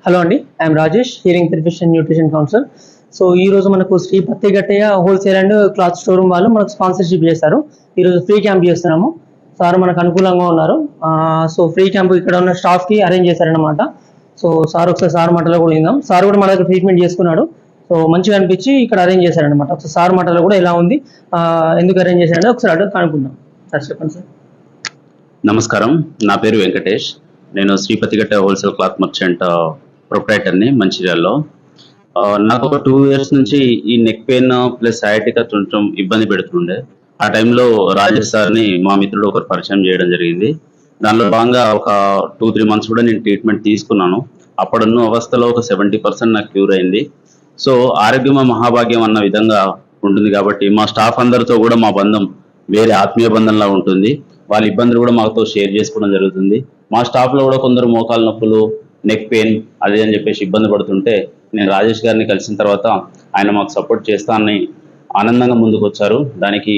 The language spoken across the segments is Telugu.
హలో అండి, I'm Rajesh, hearing therapist and nutrition counsellor. So ఈ రోజు మనకు Shri Pattigattayya wholesale and cloth showroom వాళ్ళు మనకు స్పాన్సర్షిప్ చేస్తారు. ఈరోజు ఫ్రీ క్యాంప్ చేస్తున్నాము. సార్ మనకు అనుకూలంగా ఉన్నారు. సో ఫ్రీ క్యాంప్ ఇక్కడ ఉన్న స్టాఫ్ కి అరేంజ్ చేశారనమాట. సో సార్ ఒకసారి సార్ మాటలో కూడా విందాం. సార్ కూడా మన దగ్గర ట్రీట్మెంట్ చేసుకున్నాడు. సో మంచిగా అనిపించి ఇక్కడ అరేంజ్ చేశారనమాట. ఒకసారి సార్ మాటలో కూడా ఎలా ఉంది, ఎందుకు అరేంజ్ చేశారంటే ఒకసారి అడుగు కనుక్కుందాం. సార్ చెప్పండి సార్. నమస్కారం, నా పేరు వెంకటేష్. నేను శ్రీ పత్తిగట్ట హోల్సేల్ క్లాత్ మర్చెంట్ ప్రొప్రైటర్ని మంచిర్యాలలో. నాకు ఒక 2 years నుంచి ఈ నెక్ పెయిన్ ప్లస్ సయాటికా కొంచెం ఇబ్బంది పెడుతుండే. ఆ టైంలో రాజేష్ సార్ని మా మిత్రుడు ఒకరు పరిచయం చేయడం జరిగింది. దానిలో భాగంగా ఒక 2-3 months కూడా నేను ట్రీట్మెంట్ తీసుకున్నాను. అప్పుడున్న అవస్థలో ఒక 70% నాకు క్యూర్ అయింది. సో ఆరోగ్యమ మహాభాగ్యం అన్న విధంగా ఉంటుంది కాబట్టి మా స్టాఫ్ అందరితో కూడా మా బంధం వేరే ఆత్మీయ బంధంలా ఉంటుంది. వాళ్ళ ఇబ్బందులు కూడా మాతో షేర్ చేసుకోవడం జరుగుతుంది. మా స్టాఫ్లో కూడా కొందరు మోకాలు నొప్పులు, నెక్ పెయిన్ అదే అని చెప్పేసి ఇబ్బంది పడుతుంటే నేను రాజేష్ గారిని కలిసిన తర్వాత ఆయన మాకు సపోర్ట్ చేస్తానని ఆనందంగా ముందుకు వచ్చారు. దానికి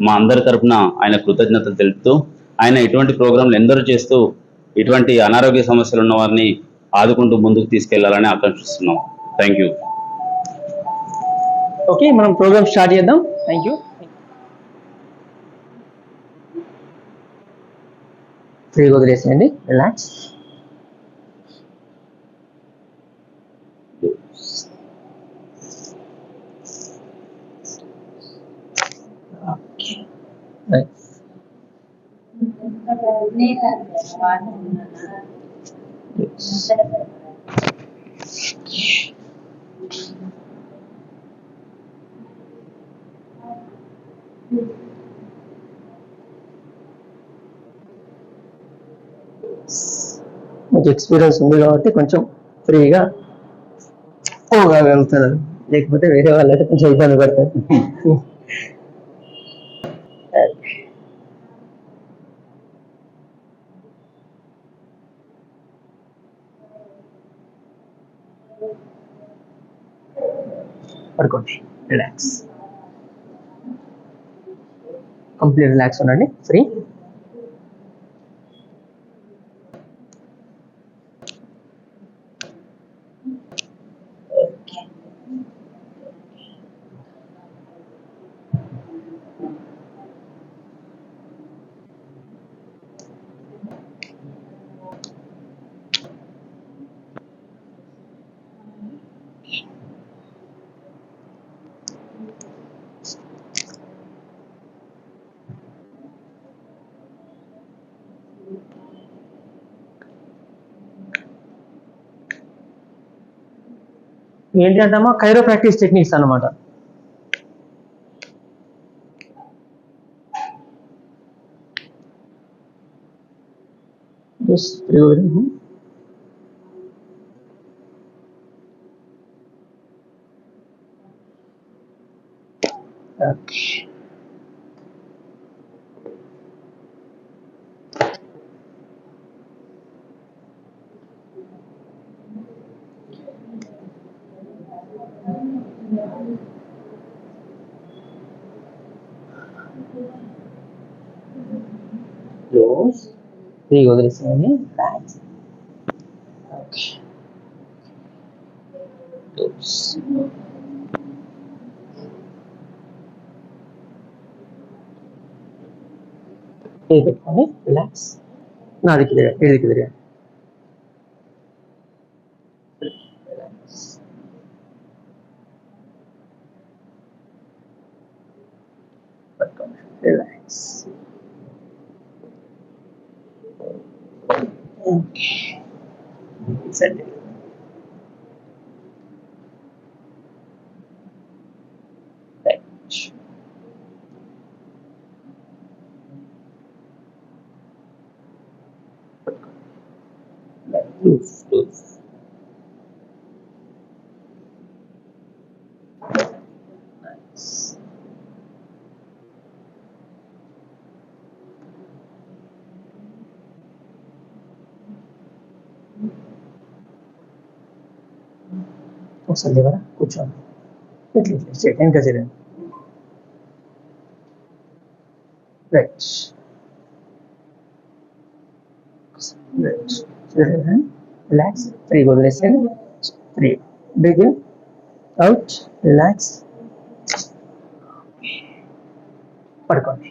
మా అందరి తరఫున ఆయన కృతజ్ఞతలు తెలుపుతూ, ఆయన ఇటువంటి ప్రోగ్రాంలు ఎందరూ చేస్తూ ఇటువంటి అనారోగ్య సమస్యలు ఉన్న వారిని ఆదుకుంటూ ముందుకు తీసుకెళ్లాలని ఆకాంక్షిస్తున్నాం. Thank you. ఓకే, మనం ప్రోగ్రామ్ స్టార్ట్ చేద్దాం. Thank you. ఫ్రీగా వదిలేసేయండి, రిలాక్స్. మీకు ఎక్స్పీరియన్స్ ఉంది కాబట్టి కొంచెం ఫ్రీగా వెళ్తున్నారు, లేకపోతే వేరే వాళ్ళు అయితే కొంచెం ఇబ్బంది పడతారు. పడుకోండి, రిలాక్స్, కంప్లీట్ రిలాక్స్ ఉండండి, ఫ్రీ. ఏంటంటమ్మా, కైరో ప్రాక్టీస్ టెక్నిక్స్ అన్నమాట. Close. Free వదిలేసేయండి, రిలాక్స్. Okay, close. ఇది పెట్టుకోండి, రిలాక్స్. నా దిక్కు తిరగండి, ఇది దిక్కు తిరగండి. రిలాక్స్. పట్టుకోండి, relax. Okay. Set it. Right. Loose. Nice. ఒకసారి లేవరా, కూర్చోండి, ఇట్లా ఇంకా చేయండి. రైట్, రైట్, రిలాక్స్, ఫ్రీగా వదిలేసేయండి. Free, breathe in, out, relax, పడుకోండి.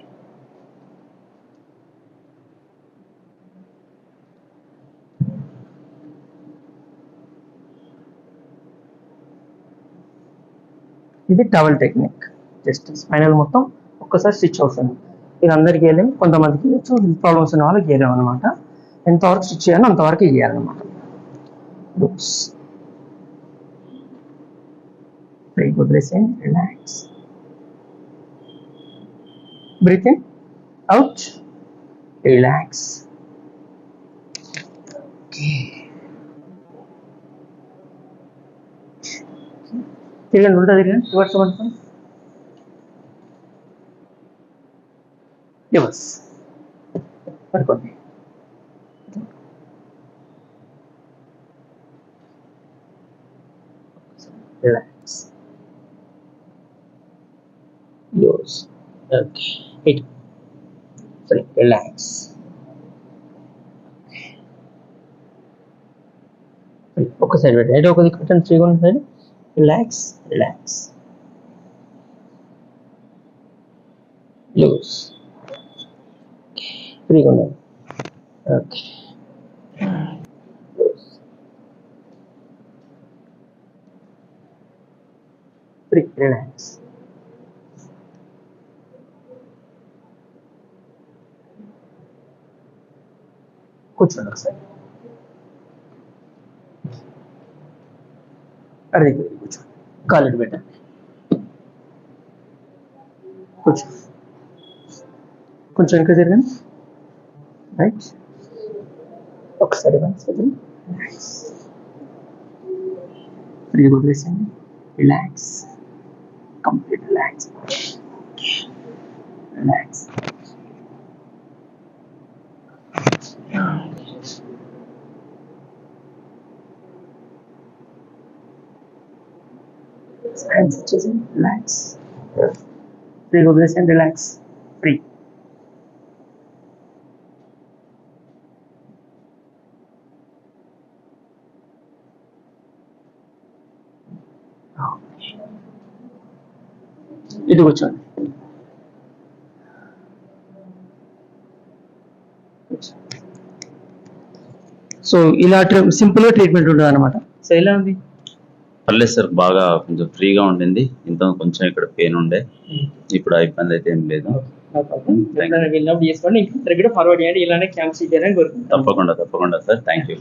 ఇది టవల్ టెక్నిక్. జస్ట్ స్పైనల్ మొత్తం ఒక్కసారి స్టిచ్ అవుతుంది. ఇది అందరికీ వేయలేం, కొంతమందికి హెల్త్ ప్రాబ్లమ్స్ ఉన్న వాళ్ళకి వేయలేం అనమాట. ఎంతవరకు స్టిచ్ చేయాలో అంతవరకు వేయాలన్నమాట. లూప్స్, బ్రేక్ వదిలేసేయండి, relax, breathe in, out, relax. తిరగండి, ఉల్టా తిరగండి, రివర్స్ పడుతుంది, రివర్స్ పడుకోండి. రిలాక్స్, క్లోజ్, ఓకే, ఇట్, సరే, రిలాక్స్, ఒక సైడ్ పెట్టి అయితే ఒక దిక్కు పెట్టండి, ఫ్రీగా ఉన్న సైడ్, రిలాక్స్, రిలాక్స్, లూజ్, ఫ్రీగా ఉండండి, ఓకే, లూజ్, ఫ్రీ, రిలాక్స్, కూర్చోండి ఒకసారి, అడిగి కూర్చోండి, కాలు పెట్టండి, కూర్చో, కొంచెం ఇంకా తిరగండి, రైట్, ఒకసారి రిలాక్స్, ఫ్రీగా వదిలేసండి, relax, complete relax, relax, hands ఇచ్చేసి రిలాక్స్, ఫ్రీగా వదిలేసండి, రిలాక్స్, ఫ్రీ, ఇటు కూర్చోండి, సో ఇలా సింపుల్ గా ట్రీట్మెంట్ ఉంటుంది అనమాట. సో ఎలా ఉంది? పర్లేదు సార్, బాగా కొంచెం ఫ్రీగా ఉండింది. ఇంత కొంచెం ఇక్కడ పెయిన్ ఉండే, ఇప్పుడు ఆ ఇబ్బంది అయితే ఏం లేదు. వెళ్ళినప్పుడు చేసుకోండి, ఇంకా ఫార్వర్డ్ చేయండి, ఇలానే క్యాంప్స్ చేయడానికి కోరుకుంటున్నాను. తప్పకుండా సార్, థ్యాంక్ యూ.